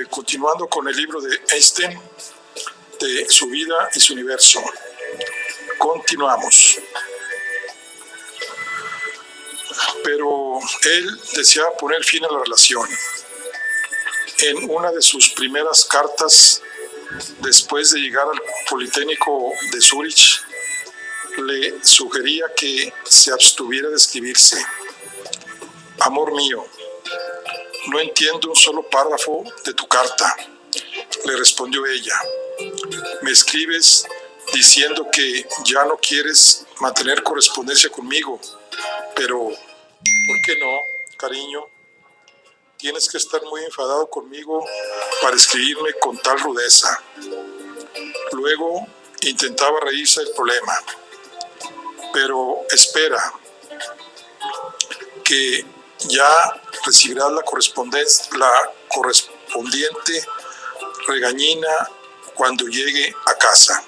Continuando con el libro de Einstein, de su vida y su universo. Continuamos. Pero él deseaba poner fin a la relación. En una de sus primeras cartas, después de llegar al Politécnico de Zúrich, le sugería que se abstuviera de escribirse. Amor mío, no entiendo un solo párrafo de tu carta, le respondió ella. Me escribes diciendo que ya no quieres mantener correspondencia conmigo, pero ¿por qué no, cariño? Tienes que estar muy enfadado conmigo para escribirme con tal rudeza. Luego intentaba reírse del problema. Pero espera, que ya recibirás la correspondiente regañina cuando llegue a casa.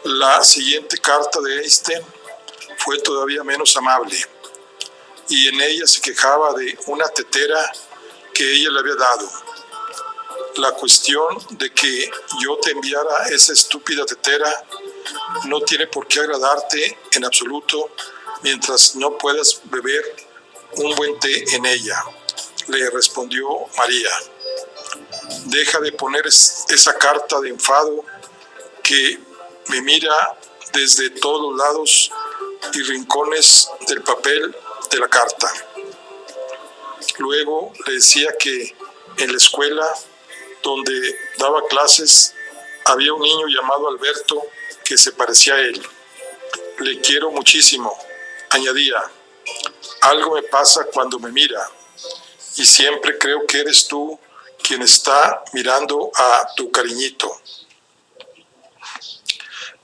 La siguiente carta de Einstein fue todavía menos amable, y en ella se quejaba de una tetera que ella le había dado. La cuestión de que yo te enviara esa estúpida tetera no tiene por qué agradarte en absoluto mientras no puedas beber un buen té en ella, le respondió María. Deja de poner esa carta de enfado que me mira desde todos los lados y rincones del papel de la carta. Luego le decía que en la escuela donde daba clases había un niño llamado Alberto que se parecía a él. Le quiero muchísimo, añadía. Algo me pasa cuando me mira y siempre creo que eres tú quien está mirando a tu cariñito.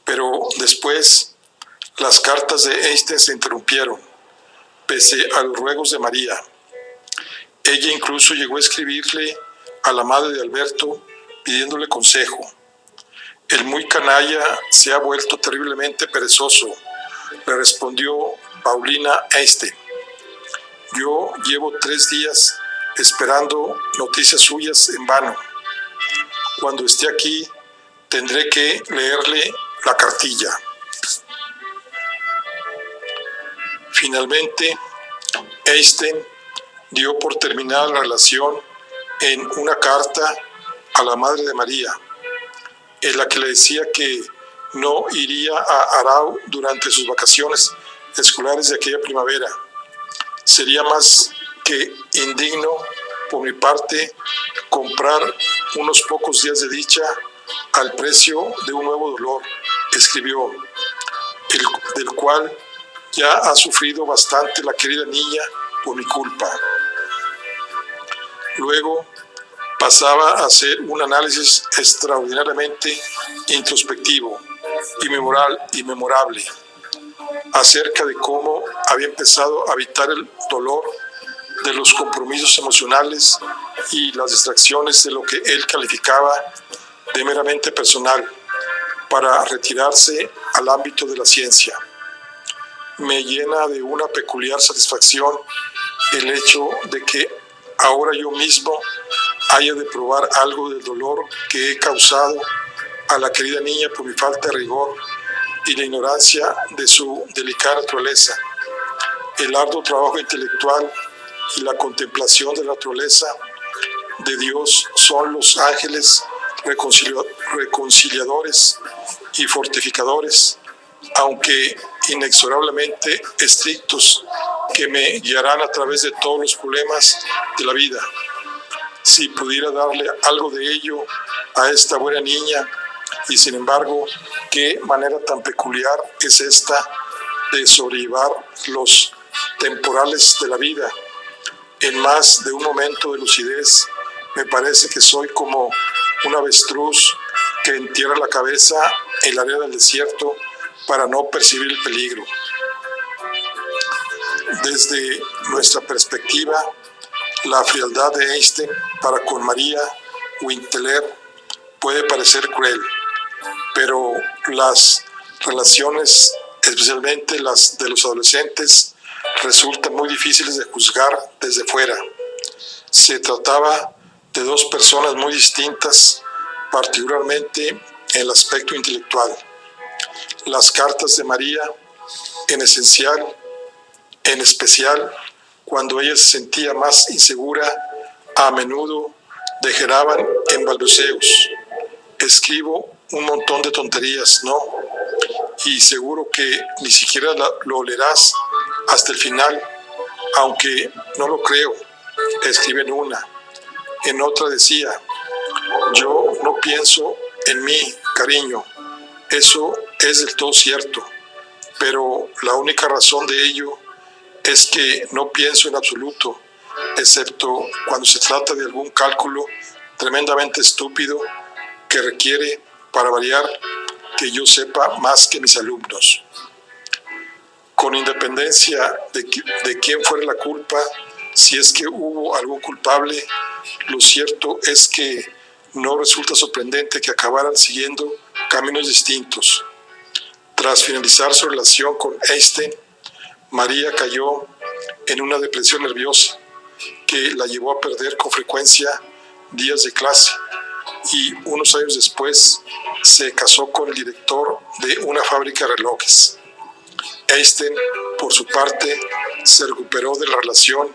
Pero después las cartas de Einstein se interrumpieron, pese a los ruegos de María. Ella incluso llegó a escribirle a la madre de Alberto pidiéndole consejo. El muy canalla se ha vuelto terriblemente perezoso, le respondió Paulina Einstein. Yo llevo 3 días esperando noticias suyas en vano. Cuando esté aquí, tendré que leerle la cartilla. Finalmente, Einstein dio por terminada la relación en una carta a la madre de María, en la que le decía que no iría a Arau durante sus vacaciones escolares de aquella primavera. Sería más que indigno por mi parte comprar unos pocos días de dicha al precio de un nuevo dolor, escribió, del cual ya ha sufrido bastante la querida niña por mi culpa. Luego pasaba a hacer un análisis extraordinariamente introspectivo y memorable acerca de cómo había empezado a evitar el dolor de los compromisos emocionales y las distracciones de lo que él calificaba de meramente personal para retirarse al ámbito de la ciencia. Me llena de una peculiar satisfacción el hecho de que ahora yo mismo haya de probar algo del dolor que he causado a la querida niña por mi falta de rigor y la ignorancia de su delicada naturaleza. El arduo trabajo intelectual y la contemplación de la naturaleza de Dios son los ángeles reconciliadores y fortificadores, aunque inexorablemente estrictos, que me guiarán a través de todos los problemas de la vida. Si pudiera darle algo de ello a esta buena niña, y sin embargo, qué manera tan peculiar es esta de sobrellevar los temporales de la vida. En más de un momento de lucidez, me parece que soy como un avestruz que entierra la cabeza en la arena del desierto para no percibir el peligro. Desde nuestra perspectiva, la frialdad de Einstein para con María Winteler puede parecer cruel, pero las relaciones, especialmente las de los adolescentes, resultan muy difíciles de juzgar desde fuera. Se trataba de dos personas muy distintas, particularmente en el aspecto intelectual. Las cartas de María, en especial, cuando ella se sentía más insegura, a menudo degeneraban en balbuceos. Escribo un montón de tonterías, ¿no? Y seguro que ni siquiera lo leerás hasta el final, aunque no lo creo. Escribe en una. En otra decía: yo no pienso en mí, cariño. Eso es del todo cierto, pero la única razón de ello es que no pienso en absoluto, excepto cuando se trata de algún cálculo tremendamente estúpido que requiere, para variar, que yo sepa más que mis alumnos. Con independencia de quién fuera la culpa, si es que hubo algún culpable, lo cierto es que no resulta sorprendente que acabaran siguiendo caminos distintos. Tras finalizar su relación con Einstein, María cayó en una depresión nerviosa que la llevó a perder con frecuencia días de clase, y unos años después se casó con el director de una fábrica de relojes. Einstein, por su parte, se recuperó de la relación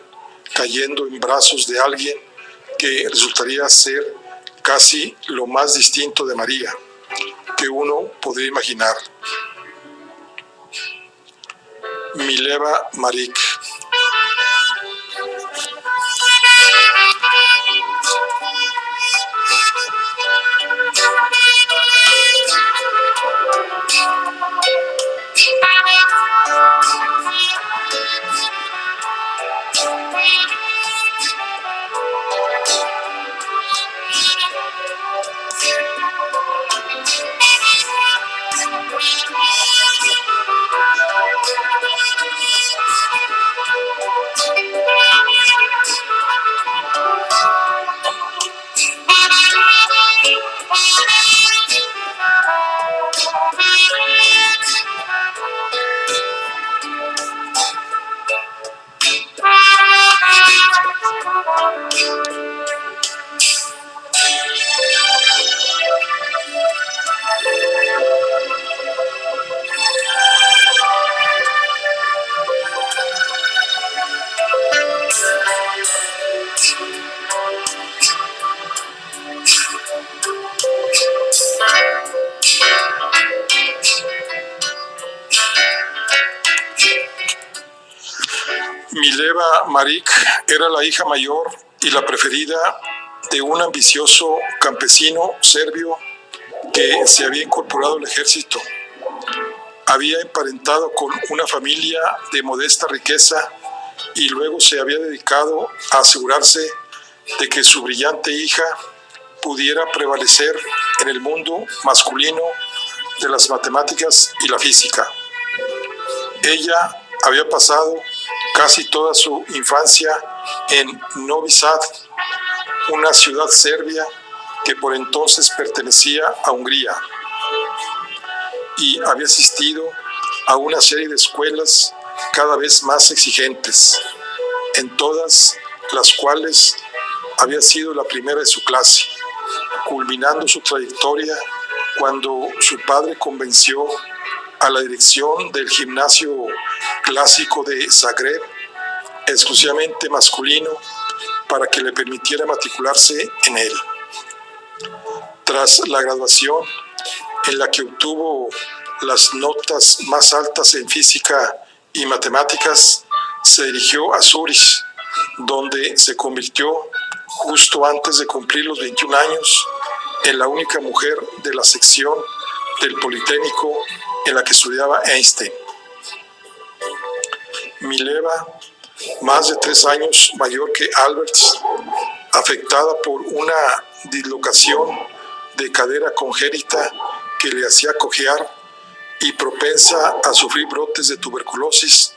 cayendo en brazos de alguien que resultaría ser casi lo más distinto de María que uno podría imaginar. Mileva Maric. Mileva Maric era la hija mayor y la preferida de un ambicioso campesino serbio que se había incorporado al ejército. Había emparentado con una familia de modesta riqueza y luego se había dedicado a asegurarse de que su brillante hija pudiera prevalecer en el mundo masculino de las matemáticas y la física. Ella había pasado casi toda su infancia en Novi Sad, una ciudad serbia que por entonces pertenecía a Hungría, y había asistido a una serie de escuelas cada vez más exigentes, en todas las cuales había sido la primera de su clase, culminando su trayectoria cuando su padre convenció a la dirección del gimnasio clásico de Zagreb, exclusivamente masculino, para que le permitiera matricularse en él. Tras la graduación, en la que obtuvo las notas más altas en física y matemáticas, se dirigió a Zúrich, donde se convirtió, justo antes de cumplir los 21 años, en la única mujer de la sección del Politécnico en la que estudiaba Einstein. Mileva, más de 3 años mayor que Alberts, afectada por una dislocación de cadera congénita que le hacía cojear y propensa a sufrir brotes de tuberculosis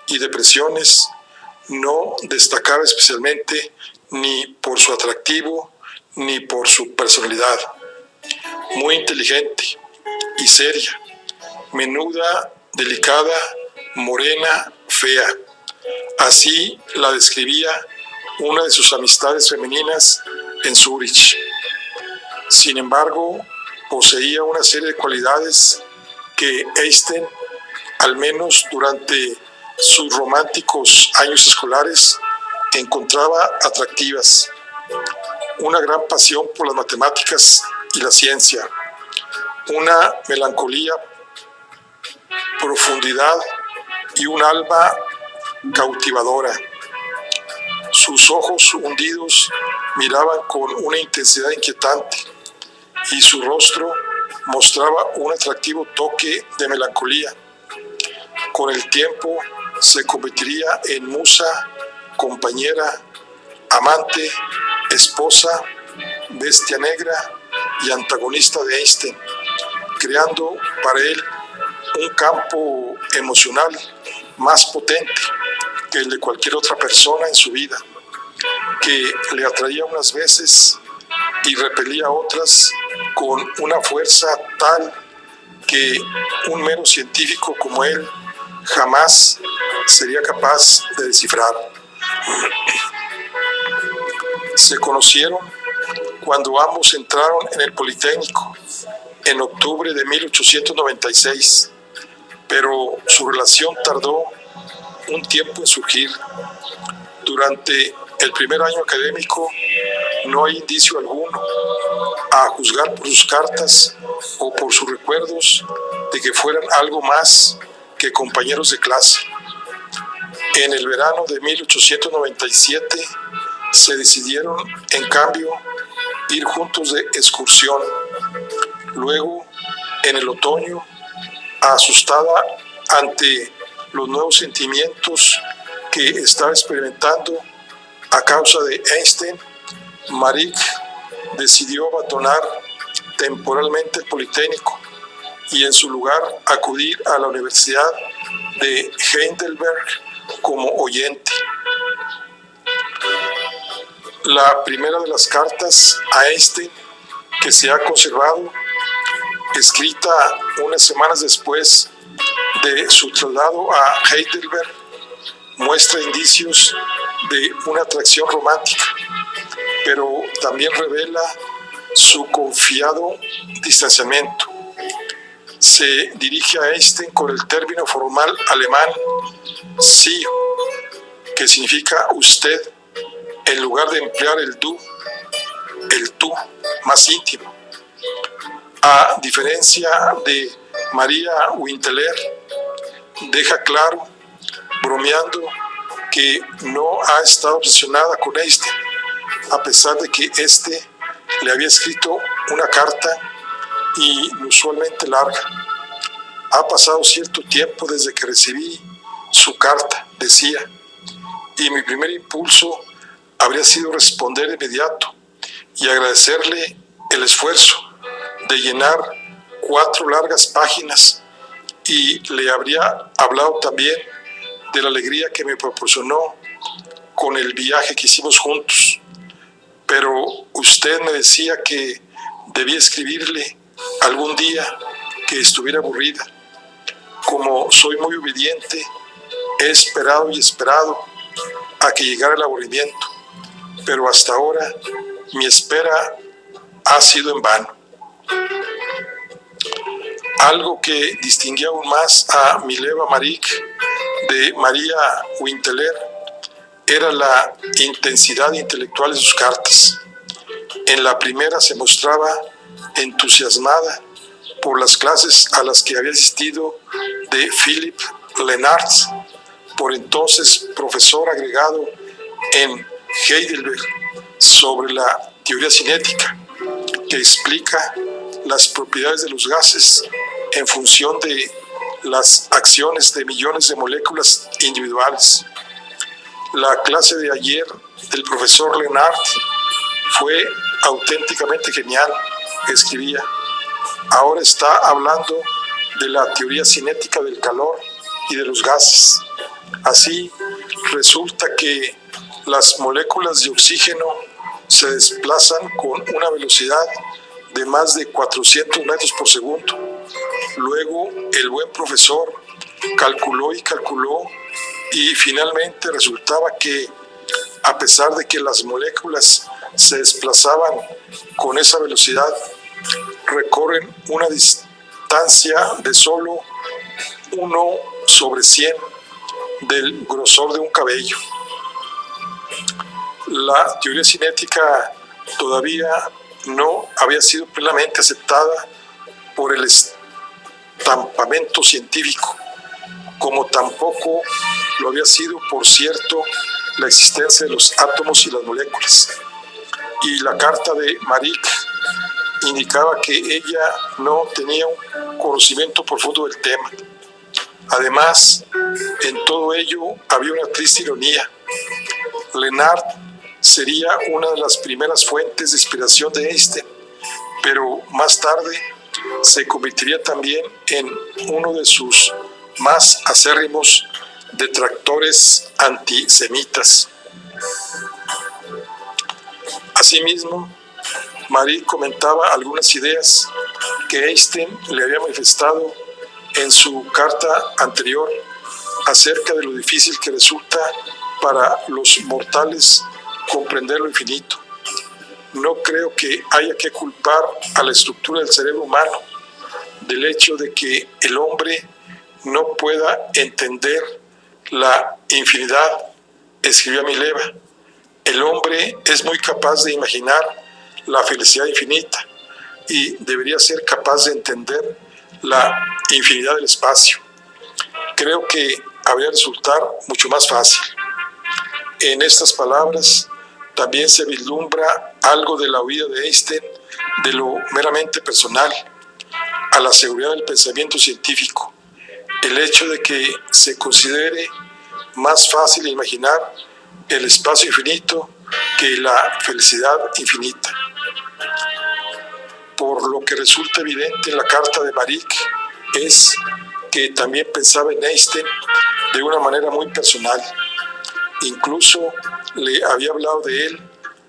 y depresiones, no destacaba especialmente ni por su atractivo ni por su personalidad. Muy inteligente y seria, menuda, delicada, morena, fea. Así la describía una de sus amistades femeninas en Zúrich. Sin embargo, poseía una serie de cualidades que Einstein, al menos durante sus románticos años escolares, encontraba atractivas. Una gran pasión por las matemáticas y la ciencia, una melancolía, profundidad y un alma cautivadora. Sus ojos hundidos miraban con una intensidad inquietante y su rostro mostraba un atractivo toque de melancolía. Con el tiempo se convertiría en musa, compañera, amante, esposa, bestia negra y antagonista de Einstein, creando para él un campo emocional más potente que el de cualquier otra persona en su vida, que le atraía unas veces y repelía otras con una fuerza tal que un mero científico como él jamás sería capaz de descifrar. Se conocieron cuando ambos entraron en el Politécnico en octubre de 1896, pero su relación tardó un tiempo en surgir. Durante el primer año académico no hay indicio alguno, a juzgar por sus cartas o por sus recuerdos, de que fueran algo más que compañeros de clase. En el verano de 1897 se decidieron, en cambio, ir juntos de excursión. Luego, en el otoño, asustada ante los nuevos sentimientos que estaba experimentando a causa de Einstein, Marie decidió abandonar temporalmente el Politécnico y en su lugar acudir a la Universidad de Heidelberg como oyente. La primera de las cartas a Einstein que se ha conservado, escrita unas semanas después de su traslado a Heidelberg, muestra indicios de una atracción romántica, pero también revela su confiado distanciamiento. Se dirige a Einstein con el término formal alemán Sie, que significa usted, en lugar de emplear el tú más íntimo. A diferencia de Maria Winteler, deja claro, bromeando, que no ha estado obsesionada con Einstein, a pesar de que éste le había escrito una carta inusualmente larga. Ha pasado cierto tiempo desde que recibí su carta, decía, y mi primer impulso habría sido responder de inmediato y agradecerle el esfuerzo de llenar 4 largas páginas, y le habría hablado también de la alegría que me proporcionó con el viaje que hicimos juntos. Pero usted me decía que debía escribirle algún día que estuviera aburrida. Como soy muy obediente, he esperado y esperado a que llegara el aburrimiento, pero hasta ahora mi espera ha sido en vano. Algo que distinguía aún más a Mileva Maric de Maria Winteler era la intensidad intelectual de sus cartas. En la primera se mostraba entusiasmada por las clases a las que había asistido de Philipp Lenartz, por entonces profesor agregado en Heidelberg, sobre la teoría cinética, que explica las propiedades de los gases en función de las acciones de millones de moléculas individuales. La clase de ayer del profesor Lenartz fue auténticamente genial, escribía. Ahora está hablando de la teoría cinética del calor y de los gases. Así, resulta que las moléculas de oxígeno se desplazan con una velocidad de más de 400 metros por segundo. Luego, el buen profesor calculó y calculó, y finalmente resultaba que a pesar de que las moléculas se desplazaban con esa velocidad, recorren una distancia de solo 1/100 del grosor de un cabello. La teoría cinética todavía no había sido plenamente aceptada por el estampamento científico, como tampoco lo había sido, por cierto, la existencia de los átomos y las moléculas. Y la carta de Marie indicaba que ella no tenía un conocimiento profundo del tema. Además, en todo ello había una triste ironía. Lenard sería una de las primeras fuentes de inspiración de Einstein, pero más tarde se convertiría también en uno de sus más acérrimos detractores antisemitas. Asimismo, Marie comentaba algunas ideas que Einstein le había manifestado en su carta anterior acerca de lo difícil que resulta para los mortales comprender lo infinito. No creo que haya que culpar a la estructura del cerebro humano del hecho de que el hombre no pueda entender la infinidad, escribió Mileva. El hombre es muy capaz de imaginar la felicidad infinita y debería ser capaz de entender la infinidad del espacio. Creo que habría de resultar mucho más fácil. En estas palabras también se vislumbra algo de la huida de Einstein de lo meramente personal a la seguridad del pensamiento científico. El hecho de que se considere más fácil imaginar el espacio infinito que la felicidad infinita. Por lo que resulta evidente en la carta de Marie es que también pensaba en Einstein de una manera muy personal. Incluso le había hablado de él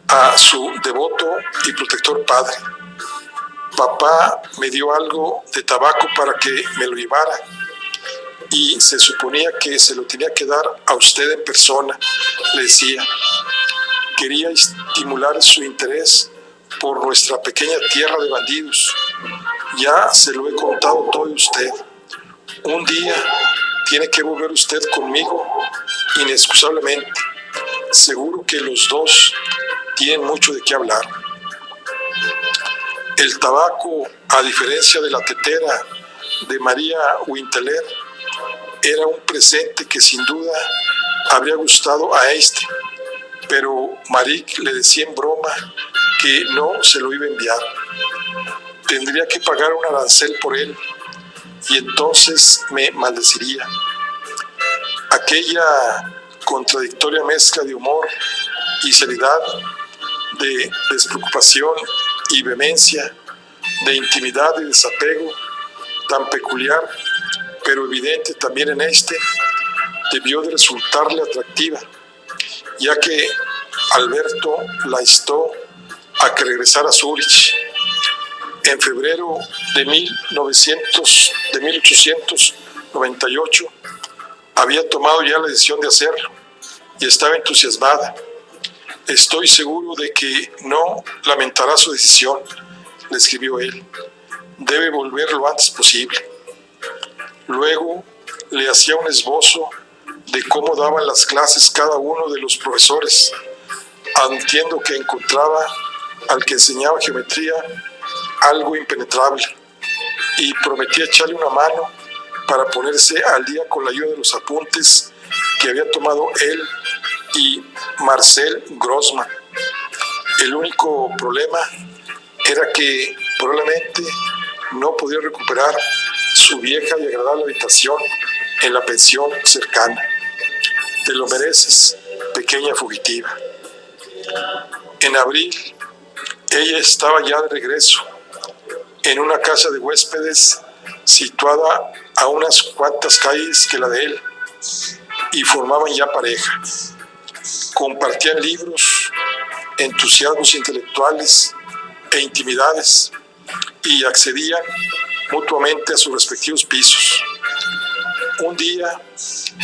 a su devoto y protector padre. Papá me dio algo de tabaco para que me lo llevara y se suponía que se lo tenía que dar a usted en persona, le decía. Quería estimular su interés por nuestra pequeña tierra de bandidos. Ya se lo he contado todo a usted. Un día tiene que volver usted conmigo, inexcusablemente. Seguro que los dos tienen mucho de qué hablar. El tabaco, a diferencia de la tetera de María Winteler, era un presente que sin duda habría gustado a Einstein, pero Marie le decía en broma que no se lo iba a enviar. Tendría que pagar un arancel por él y entonces me maldeciría. Aquella contradictoria mezcla de humor y seriedad, de despreocupación y vehemencia, de intimidad y desapego, tan peculiar pero evidente también en Einstein, debió de resultarle atractiva, ya que Alberto la instó a que regresara a Zúrich. En febrero de 1898 había tomado ya la decisión de hacerlo y estaba entusiasmada. Estoy seguro de que no lamentará su decisión, le escribió él. Debe volver lo antes posible. Luego le hacía un esbozo de cómo daban las clases cada uno de los profesores, admitiendo que encontraba al que enseñaba geometría algo impenetrable, y prometía echarle una mano para ponerse al día con la ayuda de los apuntes que había tomado él y Marcel Grossman. El único problema era que probablemente no podía recuperar su vieja y agradable habitación en la pensión cercana. Te lo mereces, pequeña fugitiva. En abril, ella estaba ya de regreso en una casa de huéspedes situada a unas cuantas calles que la de él, y formaban ya pareja. Compartían libros, entusiasmos intelectuales e intimidades, y accedían mutuamente a sus respectivos pisos. Un día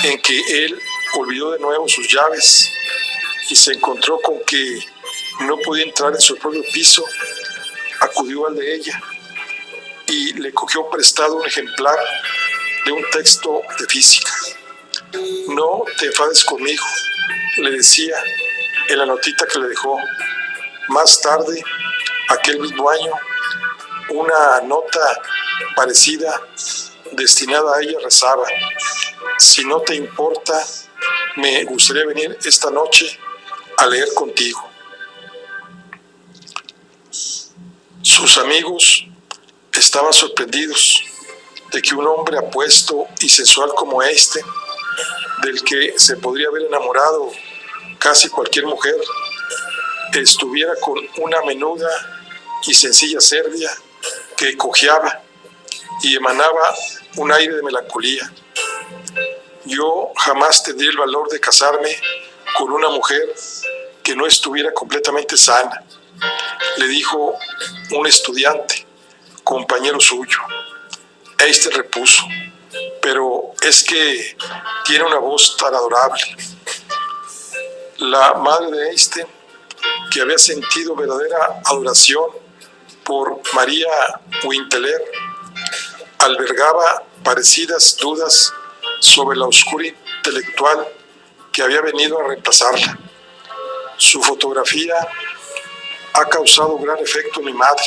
en que él olvidó de nuevo sus llaves y se encontró con que no podía entrar en su propio piso, acudió al de ella y le cogió prestado un ejemplar de un texto de física. No te enfades conmigo, le decía en la notita que le dejó. Más tarde, aquel mismo año, una nota parecida destinada a ella rezaba: si no te importa, me gustaría venir esta noche a leer contigo. Sus amigos estaban sorprendidos de que un hombre apuesto y sensual como este, del que se podría haber enamorado casi cualquier mujer, estuviera con una menuda y sencilla serbia que cojeaba y emanaba un aire de melancolía. Yo jamás tendría el valor de casarme con una mujer que no estuviera completamente sana, le dijo un estudiante, compañero suyo. Einstein repuso: pero es que tiene una voz tan adorable. La madre de Einstein, que había sentido verdadera adoración por María Winteler, albergaba parecidas dudas sobre la oscura intelectual que había venido a reemplazarla. Su fotografía ha causado gran efecto en mi madre,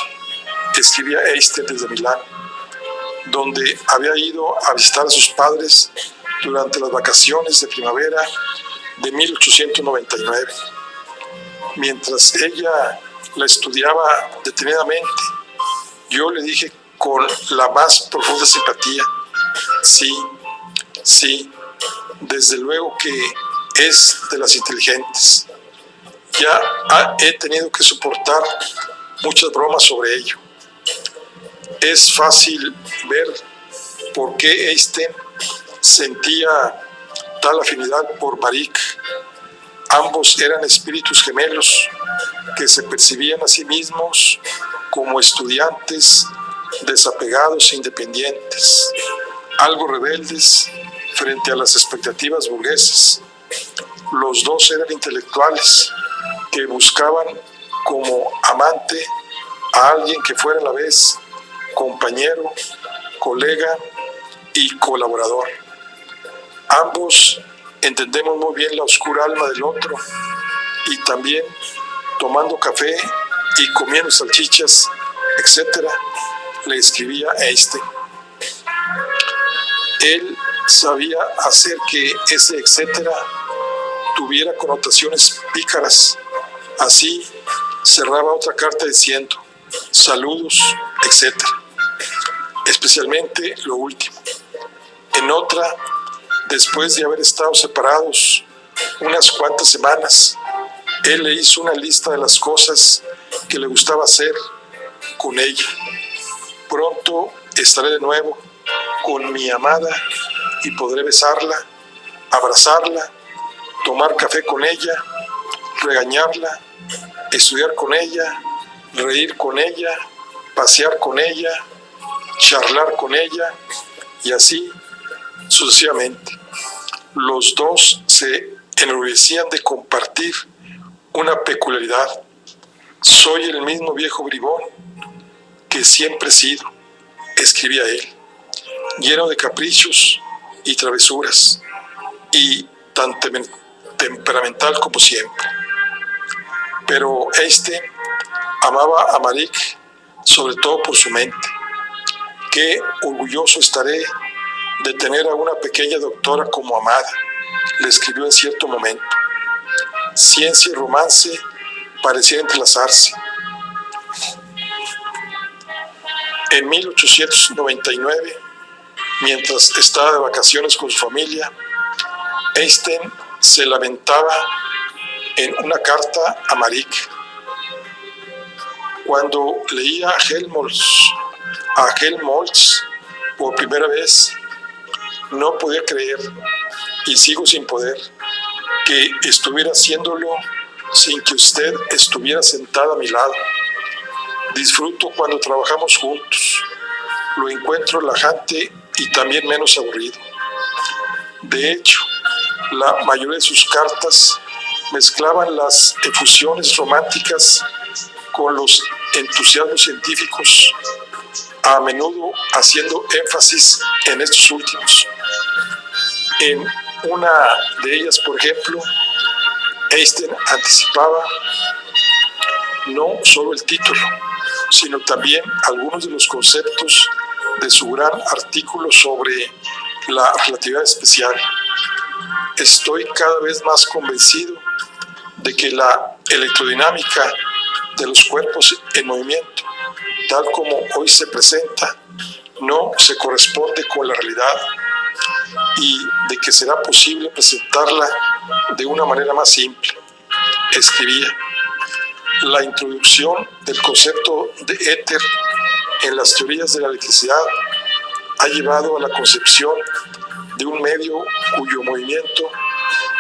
escribía Einstein desde Milán, donde había ido a visitar a sus padres durante las vacaciones de primavera de 1899. Mientras ella la estudiaba detenidamente, yo le dije con la más profunda simpatía: sí, desde luego que es de las inteligentes. Ya he tenido que soportar muchas bromas sobre ello. Es fácil ver por qué Einstein sentía tal afinidad por Marie. Ambos eran espíritus gemelos que se percibían a sí mismos como estudiantes desapegados e independientes, algo rebeldes frente a las expectativas burguesas. Los dos eran intelectuales que buscaban como amante a alguien que fuera a la vez compañero, colega y colaborador. Ambos entendemos muy bien la oscura alma del otro, y también, tomando café y comiendo salchichas, etc., le escribía Einstein. Él sabía hacer que ese etcétera tuviera connotaciones pícaras. Así cerraba otra carta diciendo: saludos, etc. Especialmente lo último. En otra, después de haber estado separados unas cuantas semanas, él le hizo una lista de las cosas que le gustaba hacer con ella. Pronto estaré de nuevo con mi amada y podré besarla, abrazarla, tomar café con ella, regañarla, estudiar con ella, reír con ella, pasear con ella, charlar con ella, y así sucesivamente. Los dos se enorgullecían de compartir una peculiaridad: soy el mismo viejo bribón que siempre he sido, escribía él, lleno de caprichos y travesuras, y tan temperamental como siempre. Pero Einstein amaba a Marie sobre todo por su mente. Qué orgulloso estaré de tener a una pequeña doctora como amada, le escribió en cierto momento. Ciencia y romance parecían entrelazarse. En 1899, mientras estaba de vacaciones con su familia, Einstein se lamentaba en una carta a Marie. Cuando leía a Helmholtz por primera vez, no podía creer, y sigo sin poder, que estuviera haciéndolo sin que usted estuviera sentada a mi lado. Disfruto cuando trabajamos juntos. Lo encuentro relajante y también menos aburrido. De hecho, la mayoría de sus cartas mezclaban las efusiones románticas con los entusiasmos científicos, a menudo haciendo énfasis en estos últimos. En una de ellas, por ejemplo, Einstein anticipaba no solo el título, sino también algunos de los conceptos de su gran artículo sobre la relatividad especial. Estoy cada vez más convencido de que la electrodinámica de los cuerpos en movimiento, tal como hoy se presenta, no se corresponde con la realidad y de que será posible presentarla de una manera más simple. Escribía: la introducción del concepto de éter en las teorías de la electricidad ha llevado a la concepción de un medio cuyo movimiento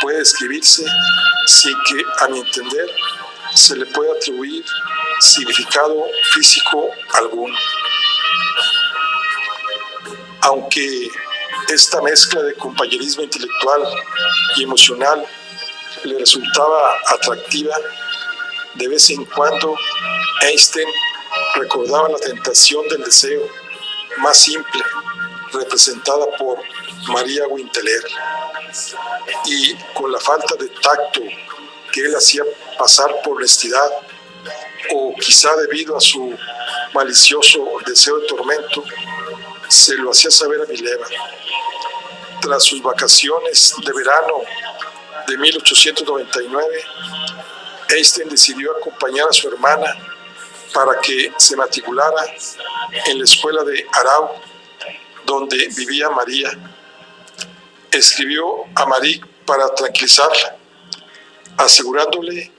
puede describirse sin que, a mi entender, se le pueda atribuir significado físico alguno. Aunque esta mezcla de compañerismo intelectual y emocional le resultaba atractiva, de vez en cuando Einstein recordaba la tentación del deseo más simple, representada por María Winteler, y con la falta de tacto que él hacía pasar por honestidad, o quizá debido a su malicioso deseo de tormento, se lo hacía saber a Mileva. Tras sus vacaciones de verano de 1899, Einstein decidió acompañar a su hermana para que se matriculara en la escuela de Arau, donde vivía María. Escribió a Marie para tranquilizarla, asegurándole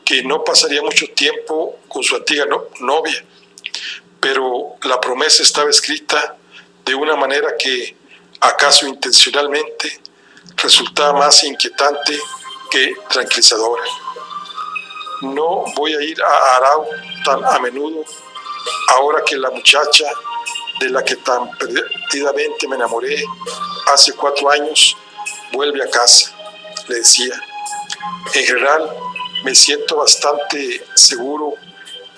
que no pasaría mucho tiempo con su antigua novia, pero la promesa estaba escrita de una manera que, acaso intencionalmente, resultaba más inquietante que tranquilizadora. No voy a ir a Arau tan a menudo, ahora que la muchacha de la que tan perdidamente me enamoré hace 4 años vuelve a casa, le decía. En general, me siento bastante seguro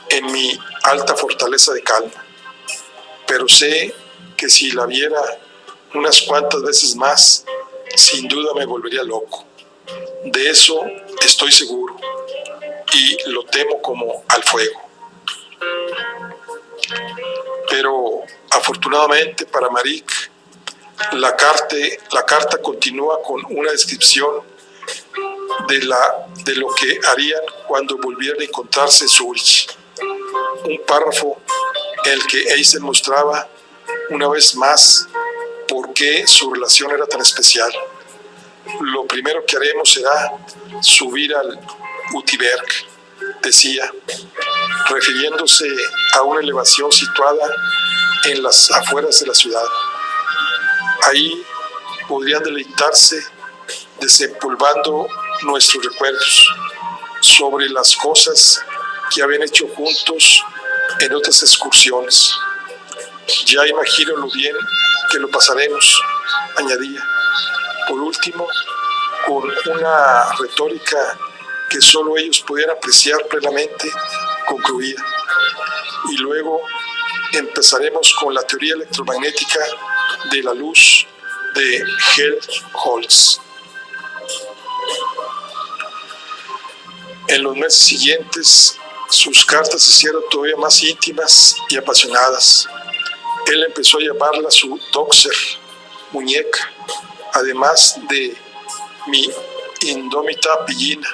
en mi alta fortaleza de calma, pero sé que si la viera unas cuantas veces más, sin duda me volvería loco. De eso estoy seguro, y lo temo como al fuego. Pero afortunadamente para Marie, la carta continúa con una descripción de lo que harían cuando volvieran a encontrarse en Zúrich. Un párrafo en el que Einstein mostraba una vez más por qué su relación era tan especial. Lo primero que haremos será subir al Utiberg, decía, refiriéndose a una elevación situada en las afueras de la ciudad. Ahí podrían deleitarse desempolvando nuestros recuerdos sobre las cosas que habían hecho juntos en otras excursiones. Ya imagino lo bien que lo pasaremos, añadía. Por último, con una retórica que solo ellos podían apreciar plenamente, concluía: y luego empezaremos con la teoría electromagnética de la luz de Helmholtz. En los meses siguientes, sus cartas se hicieron todavía más íntimas y apasionadas. Él empezó a llamarla su Doxer, muñeca, además de mi indómita pillina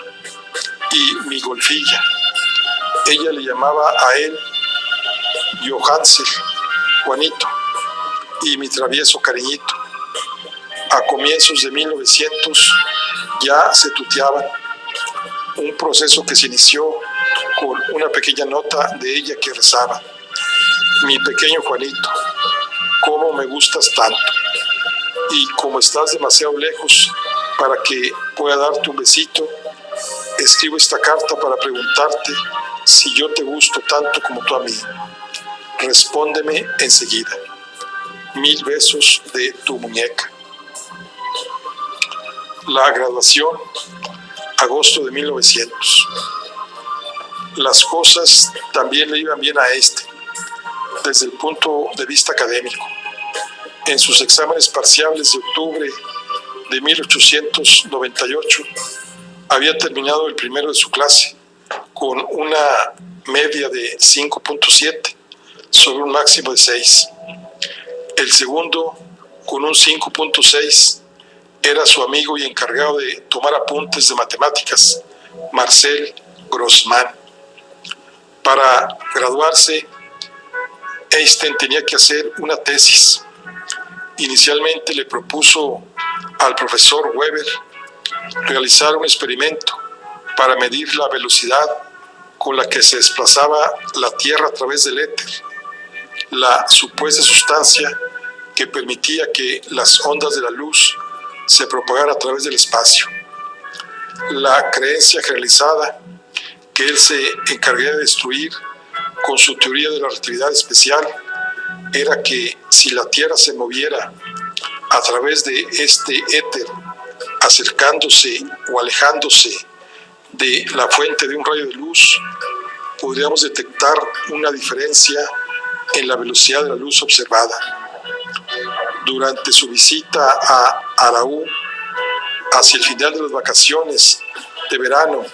y mi golfilla. Ella le llamaba a él Johansel, Juanito, y mi travieso cariñito. A comienzos de 1900 ya se tuteaban, un proceso que se inició con una pequeña nota de ella que rezaba: mi pequeño Juanito, cómo me gustas tanto, y como estás demasiado lejos para que pueda darte un besito, escribo esta carta para preguntarte si yo te gusto tanto como tú a mí. Respóndeme enseguida. 1000 besos de tu muñeca. La graduación agosto de 1900. Las cosas también le iban bien a desde el punto de vista académico. En sus exámenes parciales de octubre de 1898, había terminado el primero de su clase con una media de 5.7 sobre un máximo de 6. El segundo, con un 5.6, era su amigo y encargado de tomar apuntes de matemáticas, Marcel Grossman. Para graduarse, Einstein tenía que hacer una tesis. Inicialmente le propuso al profesor Weber realizar un experimento para medir la velocidad con la que se desplazaba la Tierra a través del éter, la supuesta sustancia que permitía que las ondas de la luz se propagaran a través del espacio. La creencia generalizada que él se encargaría de destruir con su teoría de la relatividad especial era que si la Tierra se moviera a través de este éter, acercándose o alejándose de la fuente de un rayo de luz, podríamos detectar una diferencia en la velocidad de la luz observada. Durante su visita a Araú, hacia el final de las vacaciones de verano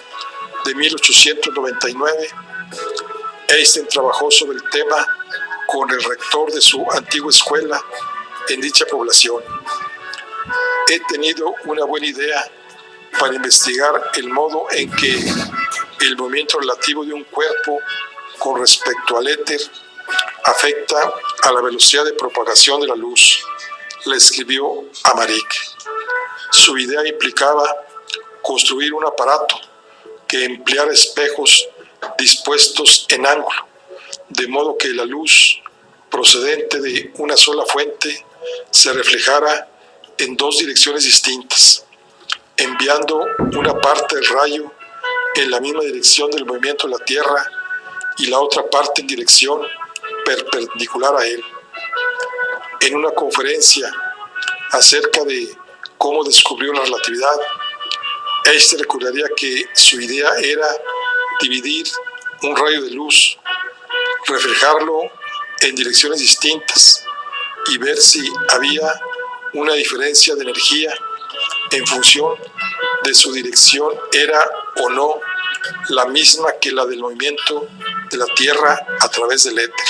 de 1899, Einstein trabajó sobre el tema con el rector de su antigua escuela en dicha población. He tenido una buena idea para investigar el modo en que el movimiento relativo de un cuerpo con respecto al éter afecta a la velocidad de propagación de la luz, le escribió a Maric. Su idea implicaba construir un aparato que empleara espejos dispuestos en ángulo, de modo que la luz procedente de una sola fuente se reflejara en dos direcciones distintas, enviando una parte del rayo en la misma dirección del movimiento de la Tierra y la otra parte en dirección perpendicular a él. En una conferencia acerca de cómo descubrió la relatividad, Einstein recordaría que su idea era dividir un rayo de luz, reflejarlo en direcciones distintas y ver si había una diferencia de energía en función de su dirección era o no la misma que la del movimiento de la Tierra a través del éter.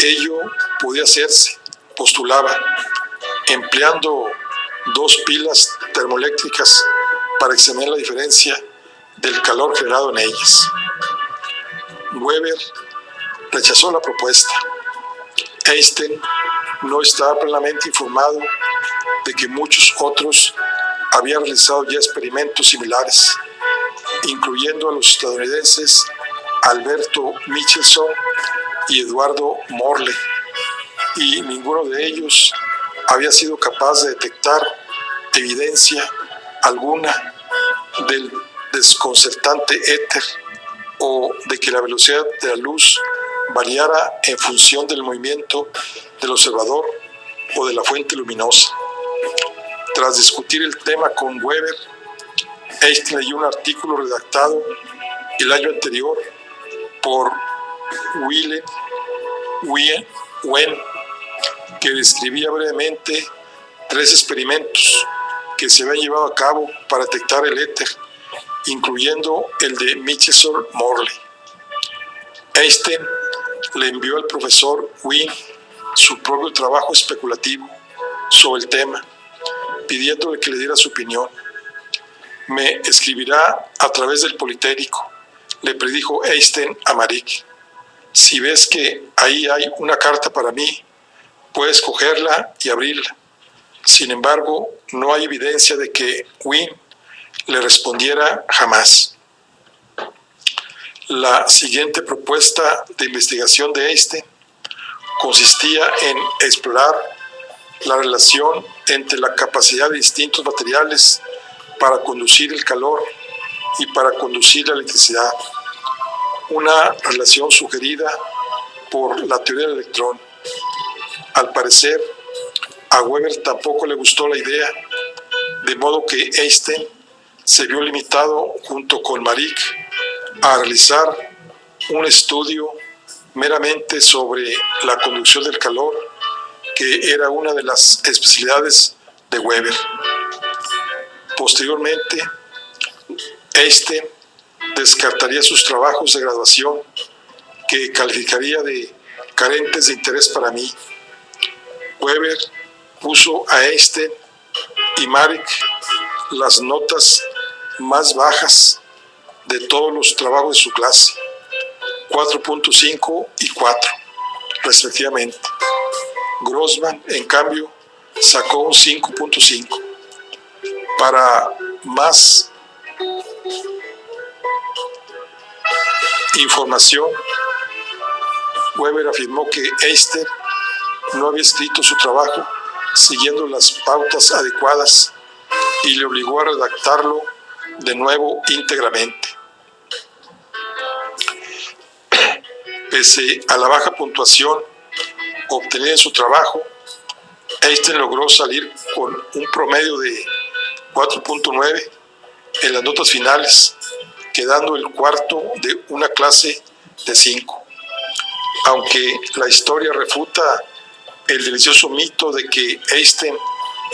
Ello podía hacerse, postulaba, empleando dos pilas termoeléctricas para examinar la diferencia del calor generado en ellas. Weber rechazó la propuesta. Einstein no estaba plenamente informado de que muchos otros habían realizado ya experimentos similares, incluyendo a los estadounidenses Alberto Michelson y Eduardo Morley, y ninguno de ellos había sido capaz de detectar evidencia alguna del desconcertante éter o de que la velocidad de la luz variara en función del movimiento del observador o de la fuente luminosa. Tras discutir el tema con Weber, Einstein leyó un artículo redactado el año anterior por Wilhelm Wien, que describía brevemente 3 experimentos que se habían llevado a cabo para detectar el éter, incluyendo el de Michelson-Morley. Einstein le envió al profesor Wien su propio trabajo especulativo sobre el tema, pidiéndole que le diera su opinión. Me escribirá a través del Politécnico, le predijo Einstein a Maric. Si ves que ahí hay una carta para mí, puedes cogerla y abrirla. Sin embargo, no hay evidencia de que Wien le respondiera jamás. La siguiente propuesta de investigación de Einstein consistía en explorar la relación entre la capacidad de distintos materiales para conducir el calor y para conducir la electricidad, una relación sugerida por la teoría del electrón. Al parecer, a Weber tampoco le gustó la idea, de modo que Einstein se vio limitado, junto con Marek, a realizar un estudio meramente sobre la conducción del calor, que era una de las especialidades de Weber. Posteriormente, Einstein descartaría sus trabajos de graduación, que calificaría de carentes de interés para mí. Weber puso a Einstein y Marek las notas más bajas de todos los trabajos de su clase, 4.5 y 4, respectivamente. Grossman, en cambio, sacó un 5.5. Para más información, Weber afirmó que Einstein no había escrito su trabajo siguiendo las pautas adecuadas y le obligó a redactarlo de nuevo íntegramente. Pese a la baja puntuación obtenida en su trabajo, Einstein logró salir con un promedio de 4.9 en las notas finales, quedando el cuarto de una clase de 5. Aunque la historia refuta el delicioso mito de que Einstein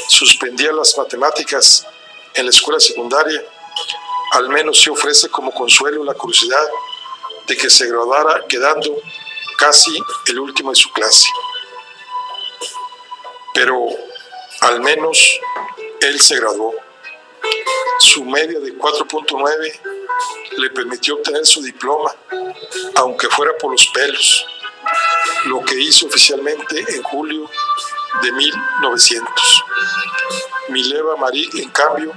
suspendía las matemáticas en la escuela secundaria, al menos se ofrece como consuelo la curiosidad de que se graduara quedando casi el último de su clase. Pero al menos él se graduó. Su media de 4.9 le permitió obtener su diploma, aunque fuera por los pelos, lo que hizo oficialmente en julio de 1900. Mileva Marek, en cambio,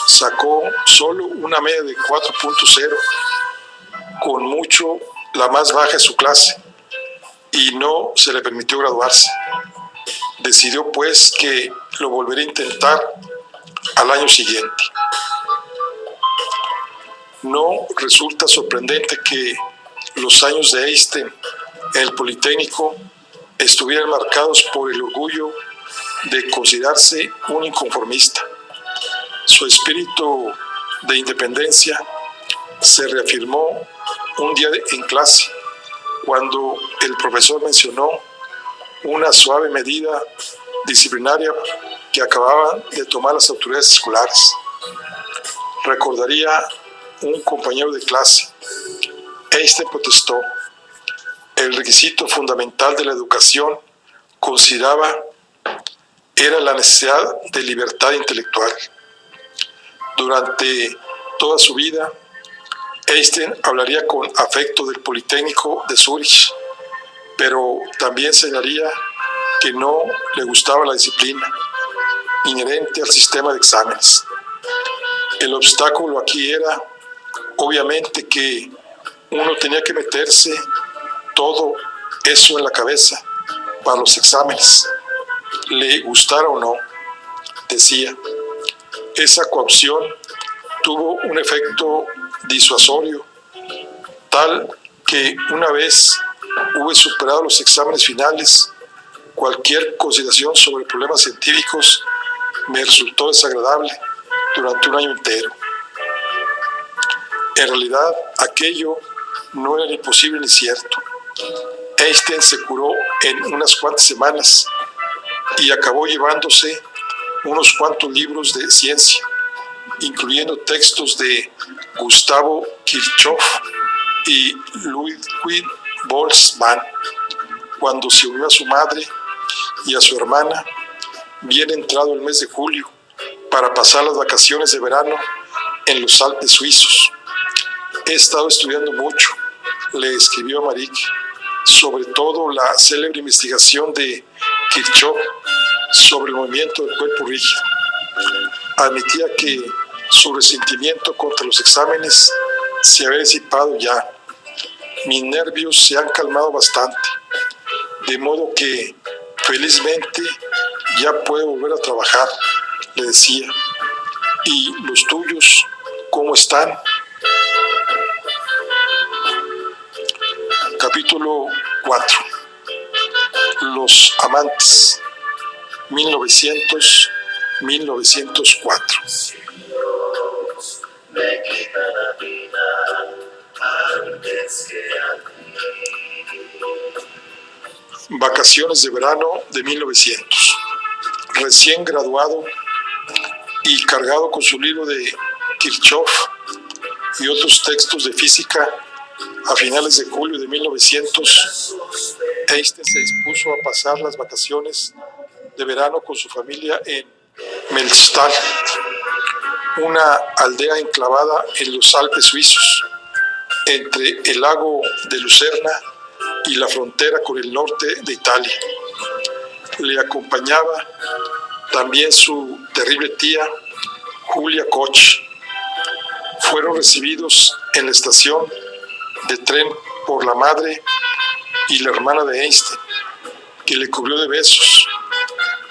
sacó solo una media de 4.0, con mucho la más baja de su clase, y no se le permitió graduarse. Decidió pues que lo volvería a intentar al año siguiente. No resulta sorprendente que los años de Einstein en el Politécnico estuvieran marcados por el orgullo de considerarse un inconformista. Su espíritu de independencia se reafirmó un día en clase, cuando el profesor mencionó una suave medida disciplinaria que acababan de tomar las autoridades escolares. Recordaría un compañero de clase: Einstein protestó. El requisito fundamental de la educación, consideraba, era la necesidad de libertad intelectual. Durante toda su vida, Einstein hablaría con afecto del Politécnico de Zúrich, pero también señalaría que no le gustaba la disciplina inherente al sistema de exámenes. El obstáculo aquí era, obviamente, que uno tenía que meterse todo eso en la cabeza para los exámenes, le gustara o no, decía. Esa coacción tuvo un efecto disuasorio, tal que una vez hube superado los exámenes finales, cualquier consideración sobre problemas científicos me resultó desagradable durante un año entero. En realidad, aquello no era ni posible ni cierto. Einstein se curó en unas cuantas semanas y acabó llevándose unos cuantos libros de ciencia, incluyendo textos de Gustavo Kirchhoff y Ludwig Boltzmann, cuando se unió a su madre y a su hermana, bien entrado el mes de julio, para pasar las vacaciones de verano en los Alpes suizos. He estado estudiando mucho, le escribió a Marek, sobre todo la célebre investigación de Kirchhoff sobre el movimiento del cuerpo rígido. Admitía que su resentimiento contra los exámenes se había disipado ya. Mis nervios se han calmado bastante, de modo que felizmente ya puedo volver a trabajar, le decía. ¿Y los tuyos cómo están? Capítulo 4. Los amantes. 1900-1904. me quita la vida antes que a ti. Vacaciones de verano de 1900. Recién graduado y cargado con su libro de Kirchhoff y otros textos de física, a finales de julio de 1900, Einstein se dispuso a pasar las vacaciones de verano con su familia en Melchthal, una aldea enclavada en los Alpes suizos, entre el lago de Lucerna y la frontera con el norte de Italia. Le acompañaba también su terrible tía, Julia Koch. Fueron recibidos en la estación de tren por la madre y la hermana de Einstein, que le cubrió de besos,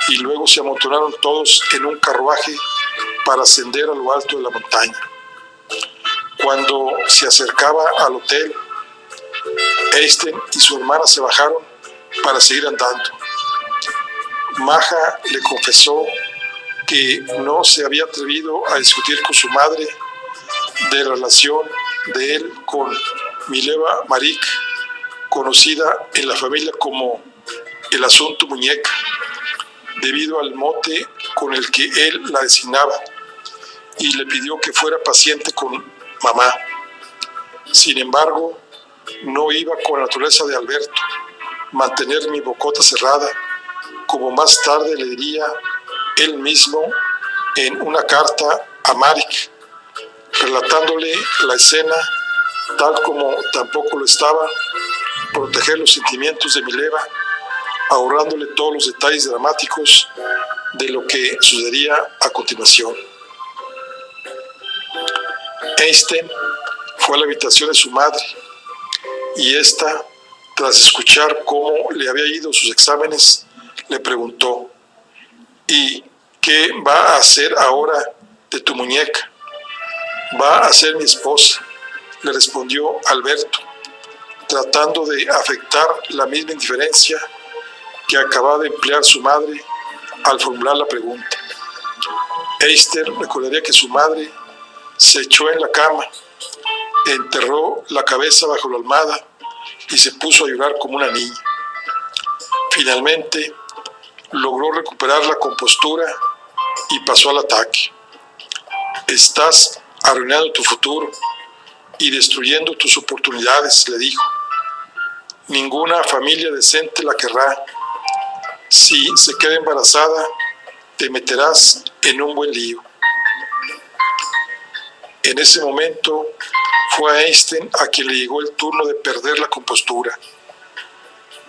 y luego se amontonaron todos en un carruaje para ascender a lo alto de la montaña. Cuando se acercaba al hotel, Einstein y su hermana se bajaron para seguir andando. Maja le confesó que no se había atrevido a discutir con su madre de la relación de él con Mileva Maric, conocida en la familia como el asunto muñeca, debido al mote con el que él la designaba, y le pidió que fuera paciente con mamá. Sin embargo, no iba con la naturaleza de Alberto mantener mi bocota cerrada, como más tarde le diría él mismo en una carta a Maric, relatándole la escena tal como tampoco lo estaba, proteger los sentimientos de Mileva, ahorrándole todos los detalles dramáticos de lo que sucedería a continuación. Einstein fue a la habitación de su madre y ésta, tras escuchar cómo le había ido sus exámenes, le preguntó: ¿y qué va a hacer ahora de tu muñeca? Va a ser mi esposa, le respondió Alberto, tratando de afectar la misma indiferencia que acababa de emplear su madre al formular la pregunta. Einstein recordaría que su madre se echó en la cama, enterró la cabeza bajo la almohada y se puso a llorar como una niña. Finalmente, logró recuperar la compostura y pasó al ataque. Estás arruinando tu futuro y destruyendo tus oportunidades, le dijo. Ninguna familia decente la querrá. Si se queda embarazada, te meterás en un buen lío. En ese momento fue a Einstein a quien le llegó el turno de perder la compostura.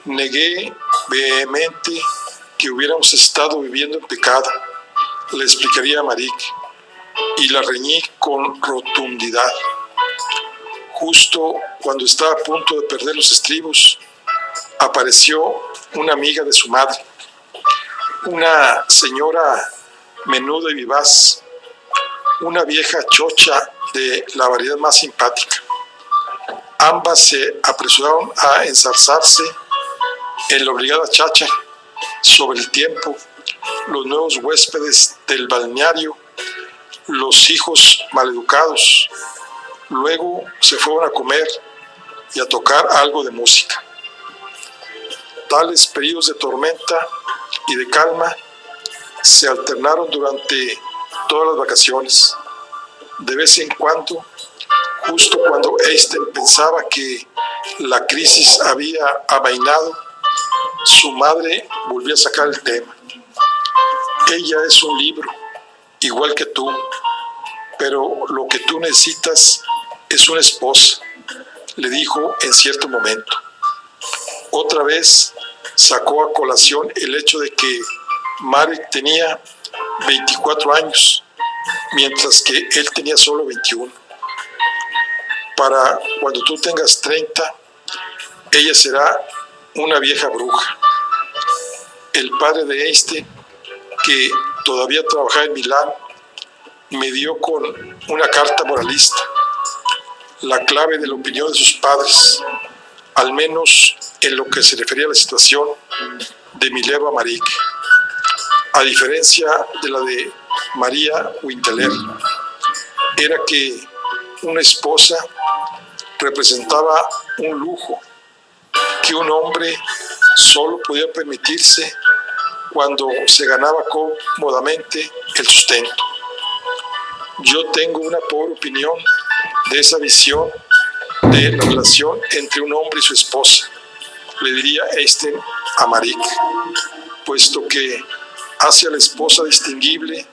Negué vehemente que hubiéramos estado viviendo en pecado, le explicaría a Maric, y la reñí con rotundidad. Justo cuando estaba a punto de perder los estribos, apareció una amiga de su madre, una señora menuda y vivaz, una vieja chocha de la variedad más simpática. Ambas se apresuraron a enzarzarse en la obligada cháchara sobre el tiempo, los nuevos huéspedes del balneario, los hijos maleducados. Luego se fueron a comer y a tocar algo de música. Tales periodos de tormenta y de calma se alternaron durante todas las vacaciones. De vez en cuando, justo cuando Einstein pensaba que la crisis había amainado, su madre volvió a sacar el tema. Ella es un libro, igual que tú, pero lo que tú necesitas es una esposa, le dijo en cierto momento. Otra vez sacó a colación el hecho de que Maric tenía 24 años, mientras que él tenía solo 21. Para cuando tú tengas 30, ella será una vieja bruja. El padre de Einstein, que todavía trabajaba en Milán, me dio con una carta moralista, la clave de la opinión de sus padres, al menos en lo que se refería a la situación de Mileva Maric, a diferencia de la de María Winteler, era que una esposa representaba un lujo que un hombre solo podía permitirse cuando se ganaba cómodamente el sustento. Yo tengo una pobre opinión de esa visión de la relación entre un hombre y su esposa, le diría Einstein a Maric, puesto que hace a la esposa distinguible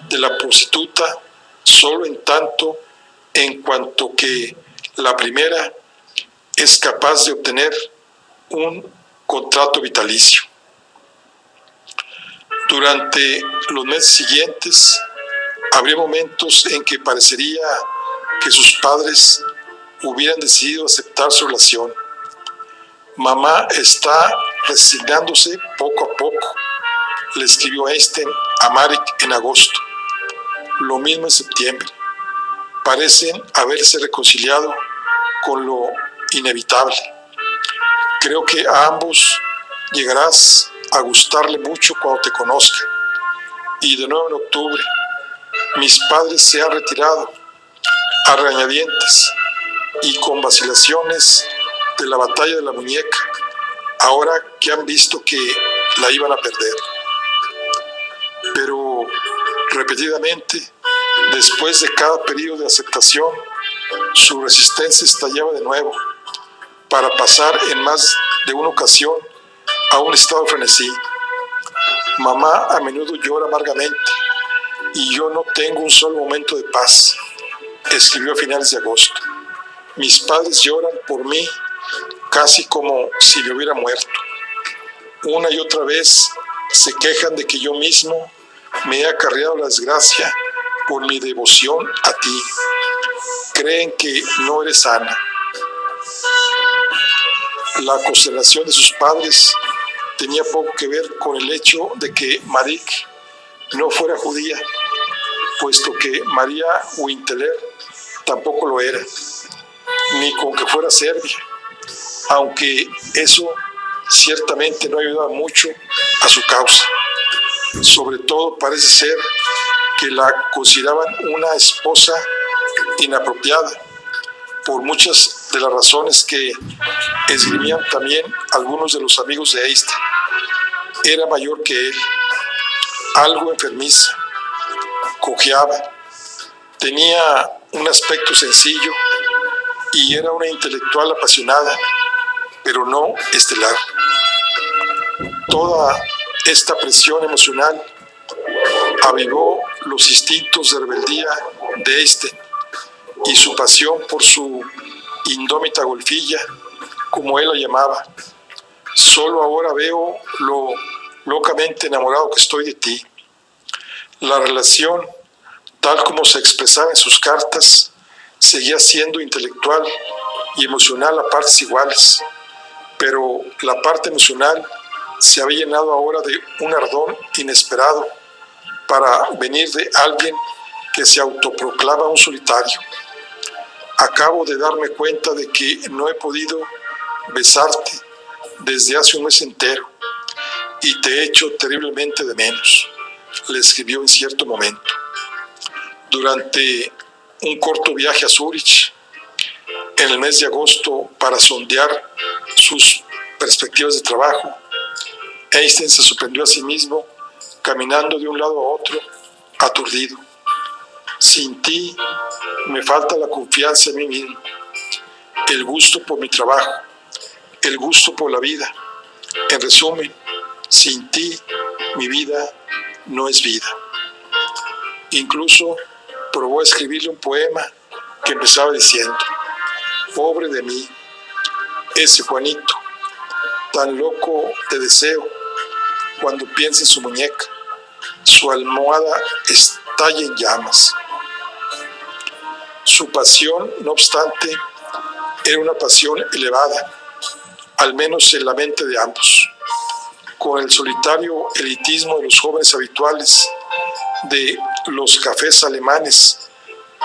de la prostituta solo en tanto en cuanto que la primera es capaz de obtener un contrato vitalicio. Durante los meses siguientes habría momentos en que parecería que sus padres hubieran decidido aceptar su relación. Mamá está resignándose poco a poco, le escribió Einstein a Maric en agosto. Lo mismo en septiembre. Parecen haberse reconciliado con lo inevitable. Creo que a ambos llegarás a gustarle mucho cuando te conozca. Y de nuevo en octubre, mis padres se han retirado a regañadientes y con vacilaciones de la batalla de la muñeca, ahora que han visto que la iban a perder. Pero repetidamente, después de cada periodo de aceptación, su resistencia estallaba de nuevo, para pasar en más de una ocasión a un estado de frenesí. Mamá a menudo llora amargamente y yo no tengo un solo momento de paz, escribió a finales de agosto. Mis padres lloran por mí casi como si me hubiera muerto. Una y otra vez se quejan de que yo mismo me he acarreado la desgracia por mi devoción a ti. Creen que no eres sana. La constelación de sus padres tenía poco que ver con el hecho de que Maric no fuera judía, puesto que María Winteler tampoco lo era, ni con que fuera serbia, aunque eso ciertamente no ayudaba mucho a su causa. Sobre todo parece ser que la consideraban una esposa inapropiada, por muchas de las razones que esgrimían también algunos de los amigos de Einstein. Era mayor que él, algo enfermiza, cojeaba, tenía un aspecto sencillo y era una intelectual apasionada, pero no estelar. Toda esta presión emocional avivó los instintos de rebeldía de Einstein y su pasión por su indómita golfilla, como él la llamaba. Solo ahora veo lo locamente enamorado que estoy de ti. La relación, tal como se expresaba en sus cartas, seguía siendo intelectual y emocional a partes iguales, pero la parte emocional se había llenado ahora de un ardor inesperado para venir de alguien que se autoproclama un solitario. Acabo de darme cuenta de que no he podido besarte desde hace un mes entero y te he hecho terriblemente de menos, le escribió en cierto momento. Durante un corto viaje a Zúrich en el mes de agosto para sondear sus perspectivas de trabajo, Einstein se sorprendió a sí mismo caminando de un lado a otro, aturdido. Sin ti me falta la confianza en mí mismo, el gusto por mi trabajo, el gusto por la vida. En resumen, sin ti mi vida no es vida. Incluso probó a escribirle un poema que empezaba diciendo: pobre de mí, ese Juanito, tan loco de deseo cuando piensa en su muñeca, su almohada estalla en llamas. Su pasión, no obstante, era una pasión elevada, al menos en la mente de ambos. Con el solitario elitismo de los jóvenes habituales de los cafés alemanes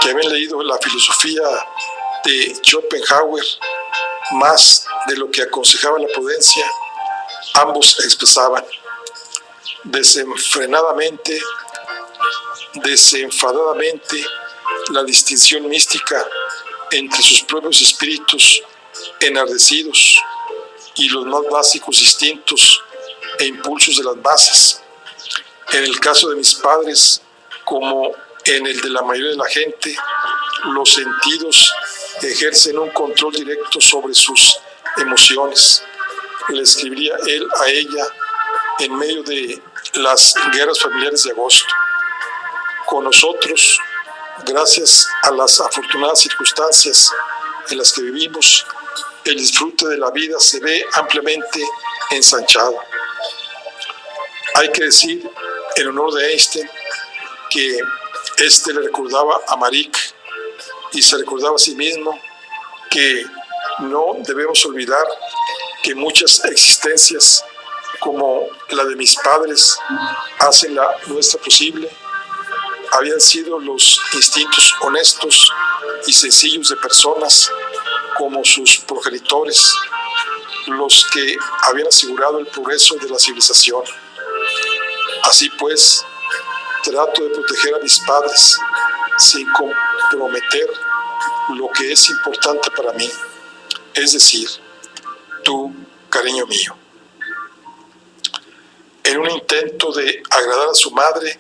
que habían leído la filosofía de Schopenhauer más de lo que aconsejaba la prudencia, ambos expresaban desenfadadamente la distinción mística entre sus propios espíritus enardecidos y los más básicos instintos e impulsos de las masas. En el caso de mis padres, como en el de la mayoría de la gente, los sentidos ejercen un control directo sobre sus emociones. Le escribiría él a ella en medio de las guerras familiares de agosto. Con nosotros, gracias a las afortunadas circunstancias en las que vivimos, el disfrute de la vida se ve ampliamente ensanchado. Hay que decir, en honor de Einstein, que le recordaba a Marik y se recordaba a sí mismo que no debemos olvidar que muchas existencias como la de mis padres hacen la nuestra posible. Habían sido los instintos honestos y sencillos de personas como sus progenitores los que habían asegurado el progreso de la civilización. Así pues, trato de proteger a mis padres sin comprometer lo que es importante para mí, es decir, tu cariño mío. En un intento de agradar a su madre,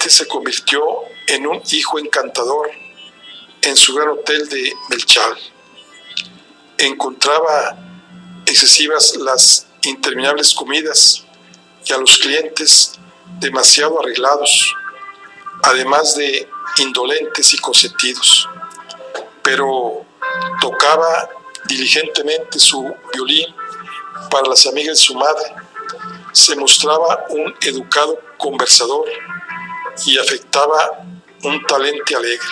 se convirtió en un hijo encantador en su gran hotel de Melchal. Encontraba excesivas las interminables comidas y a los clientes demasiado arreglados, además de indolentes y consentidos. Pero tocaba diligentemente su violín para las amigas de su madre, se mostraba un educado conversador y afectaba un talento alegre.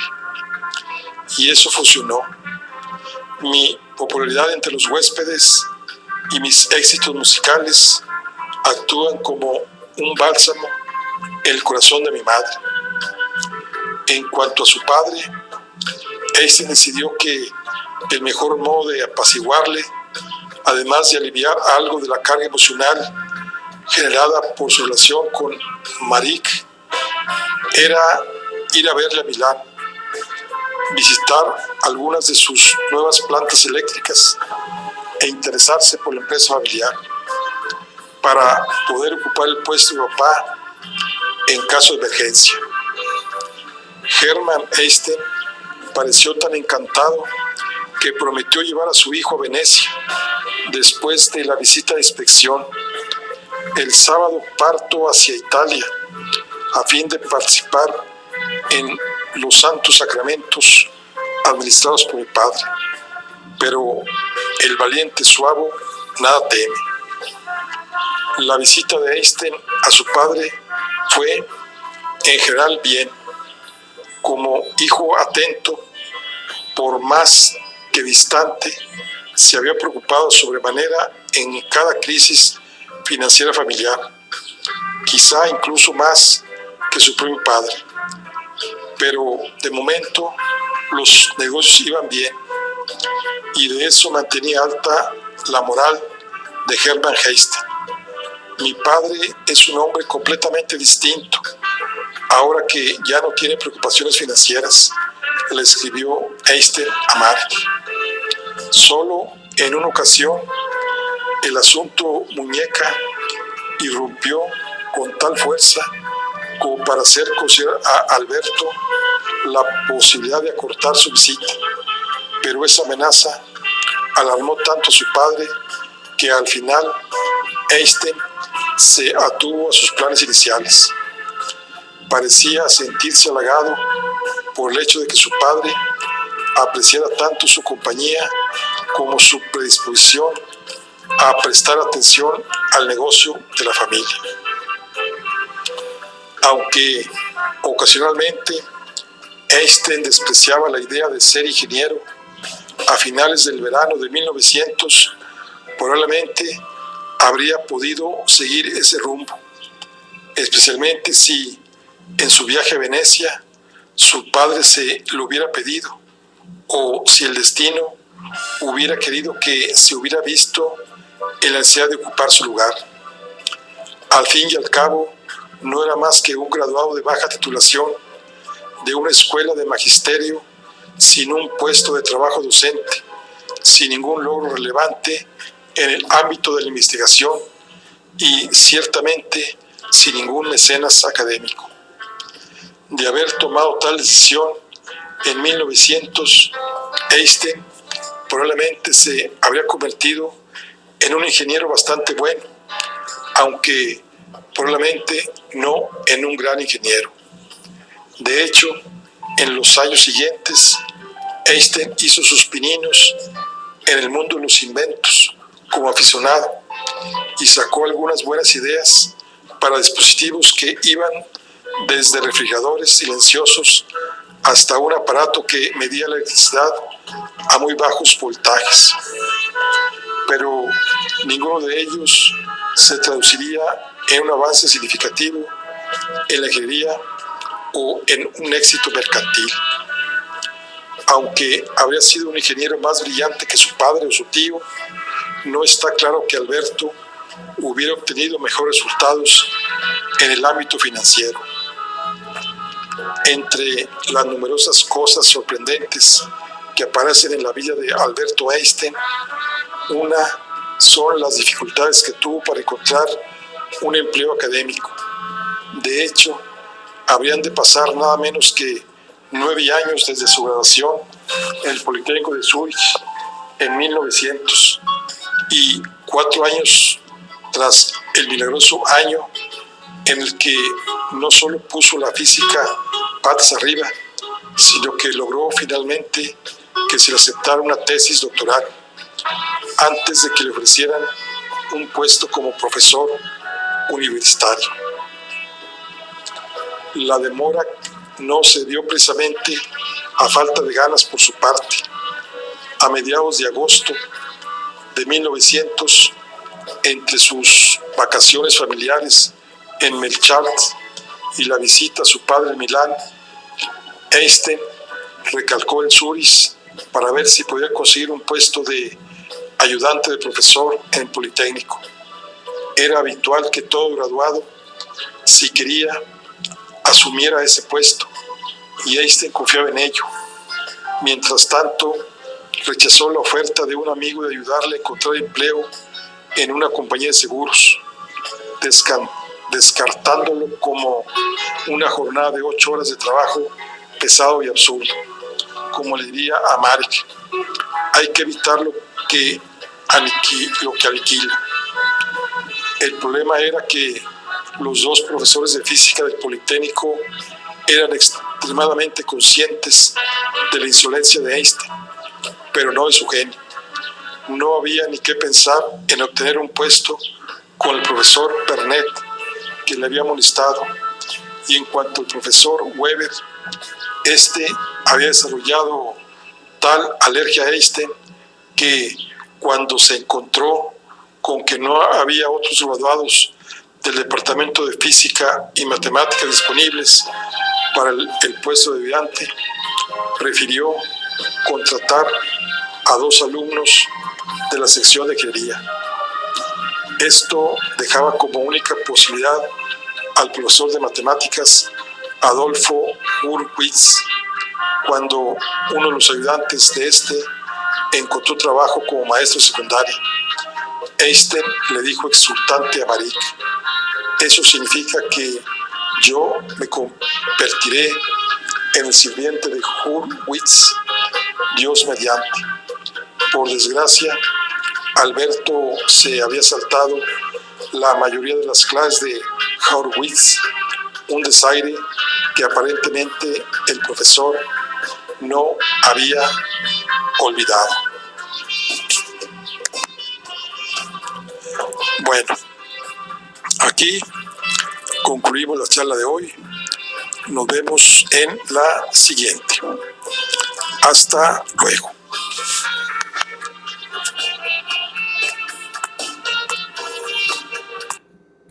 Y eso funcionó. Mi popularidad entre los huéspedes y mis éxitos musicales actúan como un bálsamo en el corazón de mi madre. En cuanto a su padre, decidió que el mejor modo de apaciguarle, además de aliviar algo de la carga emocional generada por su relación con Marik, era ir a verle a Milán, visitar algunas de sus nuevas plantas eléctricas e interesarse por la empresa familiar para poder ocupar el puesto de papá en caso de emergencia. Hermann Einstein pareció tan encantado que prometió llevar a su hijo a Venecia después de la visita de inspección. El sábado parto hacia Italia a fin de participar en los santos sacramentos administrados por mi padre. Pero el valiente Suavo nada teme. La visita de Einstein a su padre fue en general bien. Como hijo atento, por más que distante, se había preocupado sobremanera en cada crisis financiera familiar, quizá incluso más que su propio padre. Pero de momento los negocios iban bien y de eso mantenía alta la moral de Hermann Einstein. Mi padre es un hombre completamente distinto ahora que ya no tiene preocupaciones financieras, le escribió Einstein a Marik. Solo en una ocasión el asunto muñeca irrumpió con tal fuerza como para hacer considerar a Alberto la posibilidad de acortar su visita, pero esa amenaza alarmó tanto a su padre que al final Einstein se atuvo a sus planes iniciales. Parecía sentirse halagado por el hecho de que su padre apreciara tanto su compañía como su predisposición a prestar atención al negocio de la familia. Aunque ocasionalmente Einstein despreciaba la idea de ser ingeniero, a finales del verano de 1900 probablemente habría podido seguir ese rumbo, especialmente si en su viaje a Venecia su padre se lo hubiera pedido, o si el destino hubiera querido que se hubiera visto en la necesidad de ocupar su lugar. Al fin y al cabo, no era más que un graduado de baja titulación de una escuela de magisterio sin un puesto de trabajo docente, sin ningún logro relevante en el ámbito de la investigación y ciertamente sin ningún mecenas académico. De haber tomado tal decisión en 1900, Einstein probablemente se habría convertido en un ingeniero bastante bueno, aunque probablemente no en un gran ingeniero. De hecho, en los años siguientes, Einstein hizo sus pininos en el mundo de los inventos como aficionado y sacó algunas buenas ideas para dispositivos que iban desde refrigeradores silenciosos hasta un aparato que medía la electricidad a muy bajos voltajes. Pero ninguno de ellos se traduciría en un avance significativo en la ingeniería o en un éxito mercantil. Aunque habría sido un ingeniero más brillante que su padre o su tío, no está claro que Alberto hubiera obtenido mejores resultados en el ámbito financiero. Entre las numerosas cosas sorprendentes que aparecen en la vida de Alberto Einstein, una son las dificultades que tuvo para encontrar un empleo académico. De hecho, habrían de pasar nada menos que 9 años desde su graduación en el Politécnico de Zúrich en 1900 y 4 años tras el milagroso año en el que no solo puso la física patas arriba, sino que logró finalmente que se le aceptara una tesis doctoral antes de que le ofrecieran un puesto como profesor universitario. La demora no se dio precisamente a falta de ganas por su parte. A mediados de agosto de 1900, entre sus vacaciones familiares en Melchart y la visita a su padre en Milán, Einstein recalcó en Zúrich para ver si podía conseguir un puesto de ayudante de profesor en el Politécnico. Era habitual que todo graduado, si quería, asumiera ese puesto, y Einstein confiaba en ello. Mientras tanto, rechazó la oferta de un amigo de ayudarle a encontrar empleo en una compañía de seguros, descartándolo como una jornada de 8 horas de trabajo pesado y absurdo. Como le diría a Marek, hay que evitar lo que aniquila. El problema era que los 2 profesores de física del Politécnico eran extremadamente conscientes de la insolencia de Einstein, pero no de su genio. No había ni qué pensar en obtener un puesto con el profesor Pernet, que le había molestado, y en cuanto al profesor Weber, este había desarrollado tal alergia a Einstein que cuando se encontró con que no había otros graduados del Departamento de Física y Matemáticas disponibles para el puesto de ayudante, prefirió contratar a 2 alumnos de la sección de ingeniería. Esto dejaba como única posibilidad al profesor de matemáticas Adolfo Hurwitz, cuando uno de los ayudantes de este encontró trabajo como maestro secundario. Einstein le dijo exultante a Marek: eso significa que yo me convertiré en el sirviente de Hurwitz, Dios mediante. Por desgracia, Alberto se había saltado la mayoría de las clases de Hurwitz, un desaire que aparentemente el profesor no había olvidado. Bueno, aquí concluimos la charla de hoy. Nos vemos en la siguiente. Hasta luego.